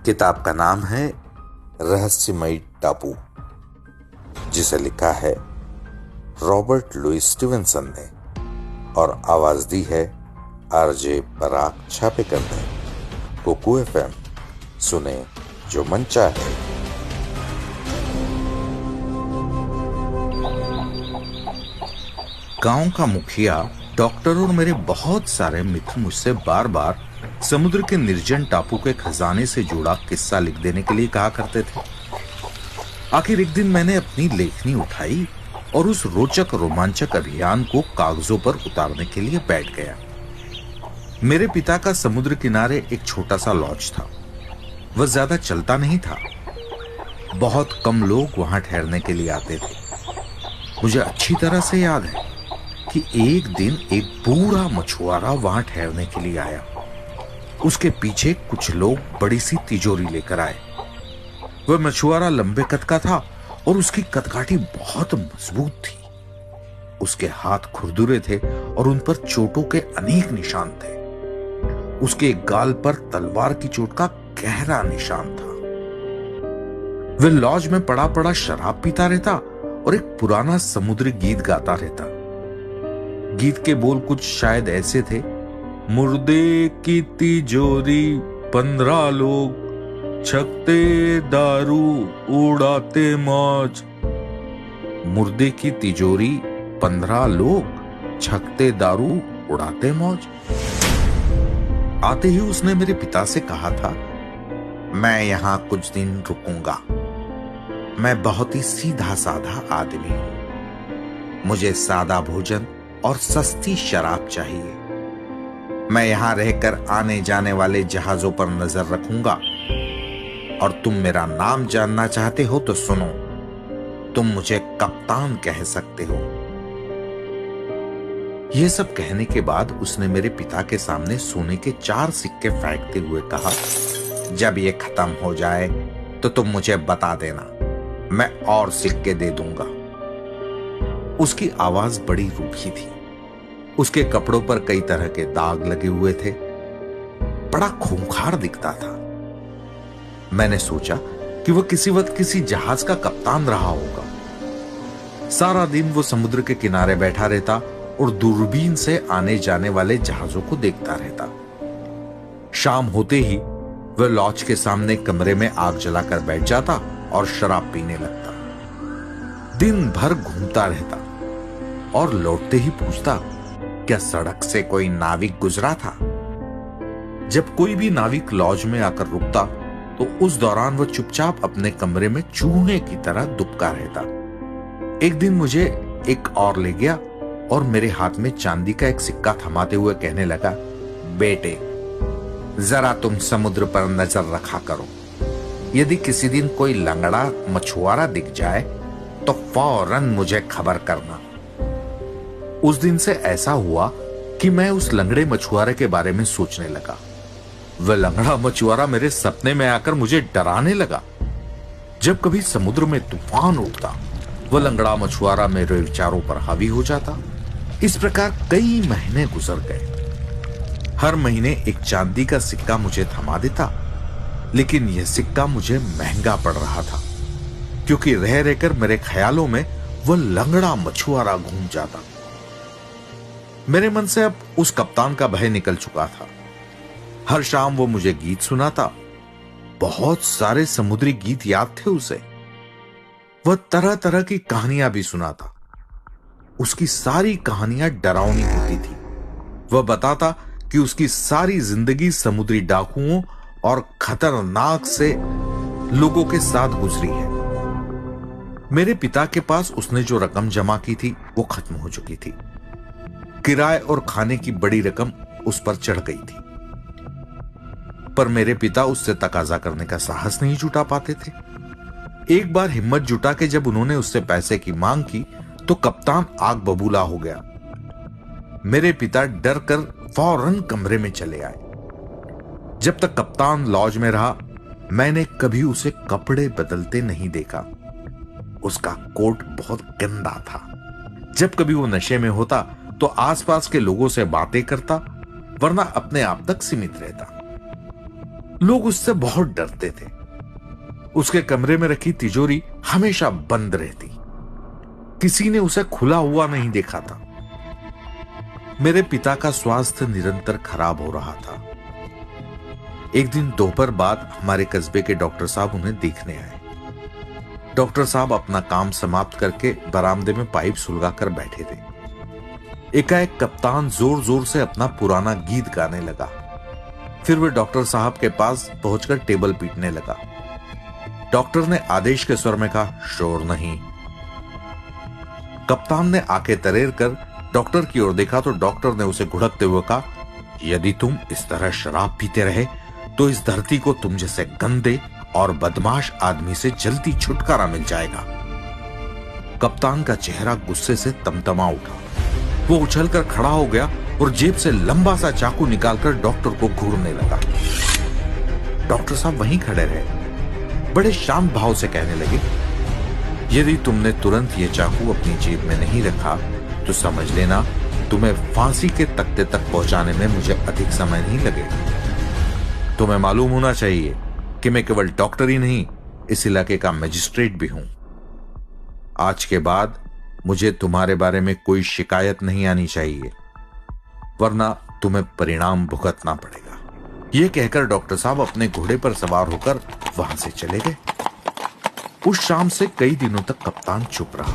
किताब का नाम है रहस्यमयी टापू, जिसे लिखा है रॉबर्ट लुइस स्टीवेंसन ने और आवाज दी है आरजे पराग छापेकर ने। कुकू एफएम, सुने जो मन चाहे। गांव का मुखिया, डॉक्टर और मेरे बहुत सारे मित्र मुझसे बार बार समुद्र के निर्जन टापू के खजाने से जुड़ा किस्सा लिख देने के लिए कहा करते थे। आखिर एक दिन मैंने अपनी लेखनी उठाई और उस रोचक रोमांचक अभियान को कागजों पर उतारने के लिए बैठ गया। मेरे पिता का समुद्र किनारे एक छोटा सा लॉज था। वह ज्यादा चलता नहीं था। बहुत कम लोग वहां ठहरने के लिए आते थे। मुझे अच्छी तरह से याद है कि एक दिन एक बूढ़ा मछुआरा वहां ठहरने के लिए आया। उसके पीछे कुछ लोग बड़ी सी तिजोरी लेकर आए। वह मछुआरा लंबे कद का था और उसकी कदकाठी बहुत मजबूत थी। उसके हाथ खुरदुरे थे और उन पर चोटों के अनेक निशान थे। उसके गाल पर तलवार की चोट का गहरा निशान था। वह लॉज में पड़ा पड़ा शराब पीता रहता और एक पुराना समुद्री गीत गाता रहता। गीत के बोल कुछ शायद ऐसे थे: मुर्दे की तिजोरी 15 लोग, छकते दारू उड़ाते मौज। मुर्दे की तिजोरी 15 लोग, छकते दारू उड़ाते मौज। आते ही उसने मेरे पिता से कहा था, मैं यहां कुछ दिन रुकूंगा। मैं बहुत ही सीधा साधा आदमी हूं। मुझे सादा भोजन और सस्ती शराब चाहिए। मैं यहां रहकर आने जाने वाले जहाजों पर नजर रखूंगा। और तुम मेरा नाम जानना चाहते हो तो सुनो, तुम मुझे कप्तान कह सकते हो। यह सब कहने के बाद उसने मेरे पिता के सामने सोने के 4 सिक्के फेंकते हुए कहा, जब ये खत्म हो जाए तो तुम मुझे बता देना, मैं और सिक्के दे दूंगा। उसकी आवाज बड़ी रूखी थी। उसके कपड़ों पर कई तरह के दाग लगे हुए थे। बड़ा खूंखार दिखता था। मैंने सोचा कि वह किसी वक्त किसी जहाज का कप्तान रहा होगा। सारा दिन वो समुद्र के किनारे बैठा रहता और दूरबीन से आने जाने वाले जहाजों को देखता रहता। शाम होते ही वह लॉज के सामने कमरे में आग जलाकर बैठ जाता और शराब पीने लगता। दिन भर घूमता रहता और लौटते ही पूछता, क्या सड़क से कोई नाविक गुजरा था? जब कोई भी नाविक लॉज में आकर रुकता तो उस दौरान वह चुपचाप अपने कमरे में चूहे की तरह दुबका रहता। एक दिन मुझे एक और ले गया और मेरे हाथ में चांदी का एक सिक्का थमाते हुए कहने लगा, बेटे, जरा तुम समुद्र पर नजर रखा करो। यदि किसी दिन कोई लंगड़ा मछुआरा दिख जाए तो फौरन मुझे खबर करना। उस दिन से ऐसा हुआ कि मैं उस लंगड़े मछुआरे के बारे में सोचने लगा। वह लंगड़ा मछुआरा मेरे सपने में आकर मुझे डराने लगा। जब कभी समुद्र में तूफान उठता, वह लंगड़ा मछुआरा मेरे विचारों पर हावी हो जाता। इस प्रकार कई महीने गुजर गए। हर महीने एक चांदी का सिक्का मुझे थमा देता, लेकिन यह सिक्का मुझे महंगा पड़ रहा था, क्योंकि रह रहकर मेरे ख्यालों में वह लंगड़ा मछुआरा घूम जाता। मेरे मन से अब उस कप्तान का भय निकल चुका था। हर शाम वो मुझे गीत सुनाता। बहुत सारे समुद्री गीत याद थे उसे। वह तरह तरह की कहानियां भी सुनाता। उसकी सारी कहानियां डरावनी होती थी। वह बताता कि उसकी सारी जिंदगी समुद्री डाकुओं और खतरनाक से लोगों के साथ गुजरी है। मेरे पिता के पास उसने जो रकम जमा की थी वो खत्म हो चुकी थी। किराए और खाने की बड़ी रकम उस पर चढ़ गई थी, पर मेरे पिता उससे तकाजा करने का साहस नहीं जुटा पाते थे। एक बार हिम्मत जुटा के जब उन्होंने उससे पैसे की मांग की तो कप्तान आग बबूला हो गया। मेरे पिता डर कर फौरन कमरे में चले आए। जब तक कप्तान लॉज में रहा, मैंने कभी उसे कपड़े बदलते नहीं देखा। उसका कोट बहुत गंदा था। जब कभी वो नशे में होता तो आसपास के लोगों से बातें करता, वरना अपने आप तक सीमित रहता। लोग उससे बहुत डरते थे। उसके कमरे में रखी तिजोरी हमेशा बंद रहती, किसी ने उसे खुला हुआ नहीं देखा था। मेरे पिता का स्वास्थ्य निरंतर खराब हो रहा था। एक दिन दोपहर बाद हमारे कस्बे के डॉक्टर साहब उन्हें देखने आए। डॉक्टर साहब अपना काम समाप्त करके बरामदे में पाइप सुलगाकर बैठे थे। एकाएक कप्तान जोर जोर से अपना पुराना गीत गाने लगा। फिर वह डॉक्टर साहब के पास पहुंचकर टेबल पीटने लगा। डॉक्टर ने आदेश के स्वर में कहा, शोर नहीं। कप्तान ने आंखें तरेर कर डॉक्टर की ओर देखा तो डॉक्टर ने उसे घुड़कते हुए कहा, यदि तुम इस तरह शराब पीते रहे तो इस धरती को तुम जैसे गंदे और बदमाश आदमी से जल्दी छुटकारा मिल जाएगा। कप्तान का चेहरा गुस्से से तमतमा उठा। वो उछलकर खड़ा हो गया और जेब से लंबा सा चाकू निकालकर डॉक्टर को घूरने लगा। डॉक्टर साहब वहीं खड़े रहे, बड़े शांत भाव से कहने लगे, यदि तुमने तुरंत ये चाकू अपनी जेब में नहीं रखा तो समझ लेना तुम्हें फांसी के तख्ते तक पहुंचाने में मुझे अधिक समय नहीं लगेगा। तुम्हें मालूम होना चाहिए कि मैं केवल डॉक्टर ही नहीं, इस इलाके का मजिस्ट्रेट भी हूं। आज के बाद मुझे तुम्हारे बारे में कोई शिकायत नहीं आनी चाहिए, वरना तुम्हें परिणाम भुगतना पड़ेगा। यह कहकर डॉक्टर साहब अपने घोड़े पर सवार होकर वहां से चले गए। उस शाम से कई दिनों तक कप्तान चुप रहा।